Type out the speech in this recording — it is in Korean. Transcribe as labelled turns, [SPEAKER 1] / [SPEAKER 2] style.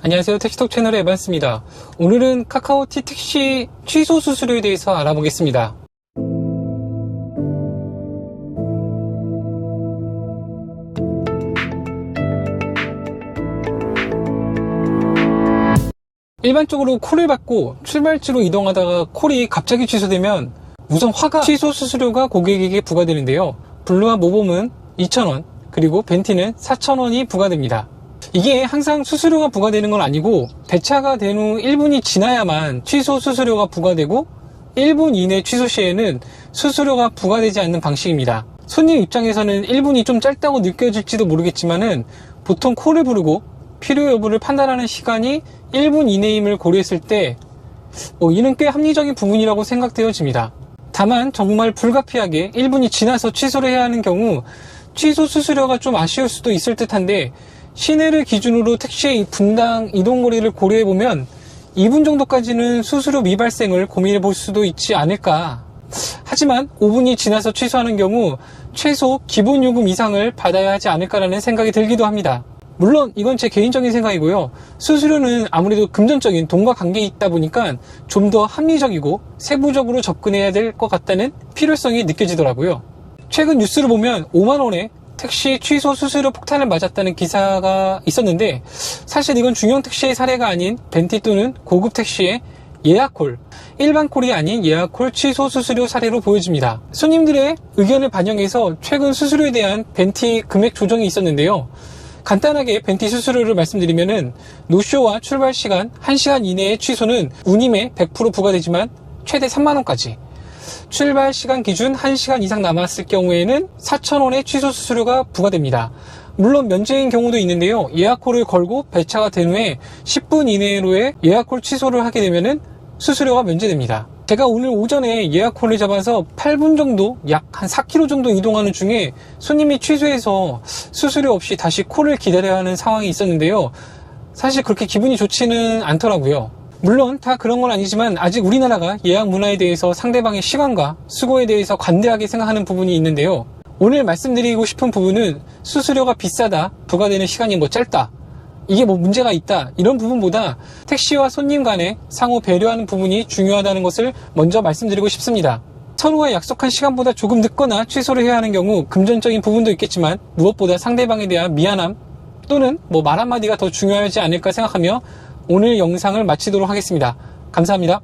[SPEAKER 1] 안녕하세요. 택시톡 채널의 에반스입니다. 오늘은 카카오티 택시 취소 수수료에 대해서 알아보겠습니다. 일반적으로 콜을 받고 출발지로 이동하다가 콜이 갑자기 취소되면 우선 취소 수수료가 고객에게 부과되는데요. 블루와 모범은 2,000원, 그리고 벤티는 4,000원이 부과됩니다. 이게 항상 수수료가 부과되는 건 아니고 배차가 된 후 1분이 지나야만 취소 수수료가 부과되고 1분 이내 취소 시에는 수수료가 부과되지 않는 방식입니다. 손님 입장에서는 1분이 좀 짧다고 느껴질지도 모르겠지만은 보통 콜을 부르고 필요 여부를 판단하는 시간이 1분 이내임을 고려했을 때 이는 꽤 합리적인 부분이라고 생각되어집니다. 다만 정말 불가피하게 1분이 지나서 취소를 해야 하는 경우 취소 수수료가 좀 아쉬울 수도 있을 듯한데 시내를 기준으로 택시의 분당 이동거리를 고려해보면 2분 정도까지는 수수료 미발생을 고민해 볼 수도 있지 않을까. 하지만 5분이 지나서 취소하는 경우 최소 기본요금 이상을 받아야 하지 않을까라는 생각이 들기도 합니다. 물론 이건 제 개인적인 생각이고요. 수수료는 아무래도 금전적인 돈과 관계에 있다 보니까 좀 더 합리적이고 세부적으로 접근해야 될 것 같다는 필요성이 느껴지더라고요. 최근 뉴스를 보면 5만원에 택시 취소 수수료 폭탄을 맞았다는 기사가 있었는데 사실 이건 중형 택시의 사례가 아닌 벤티 또는 고급 택시의 예약콜, 일반 콜이 아닌 예약콜 취소 수수료 사례로 보여집니다. 손님들의 의견을 반영해서 최근 수수료에 대한 벤티 금액 조정이 있었는데요. 간단하게 벤티 수수료를 말씀드리면은 노쇼와 출발 시간 1시간 이내의 취소는 운임에 100% 부과되지만 최대 3만원까지, 출발 시간 기준 1시간 이상 남았을 경우에는 4,000원의 취소 수수료가 부과됩니다. 물론 면제인 경우도 있는데요. 예약콜을 걸고 배차가 된 후에 10분 이내로의 예약콜 취소를 하게 되면은 수수료가 면제됩니다. 제가 오늘 오전에 예약콜을 잡아서 8분 정도, 약 한 4km 정도 이동하는 중에 손님이 취소해서 수수료 없이 다시 콜을 기다려야 하는 상황이 있었는데요. 사실 그렇게 기분이 좋지는 않더라고요. 물론 다 그런 건 아니지만 아직 우리나라가 예약 문화에 대해서 상대방의 시간과 수고에 대해서 관대하게 생각하는 부분이 있는데요. 오늘 말씀드리고 싶은 부분은 수수료가 비싸다, 부과되는 시간이 짧다, 이게 문제가 있다, 이런 부분보다 택시와 손님 간에 상호 배려하는 부분이 중요하다는 것을 먼저 말씀드리고 싶습니다. 서로가 약속한 시간보다 조금 늦거나 취소를 해야 하는 경우 금전적인 부분도 있겠지만 무엇보다 상대방에 대한 미안함 또는 말 한마디가 더 중요하지 않을까 생각하며 오늘 영상을 마치도록 하겠습니다. 감사합니다.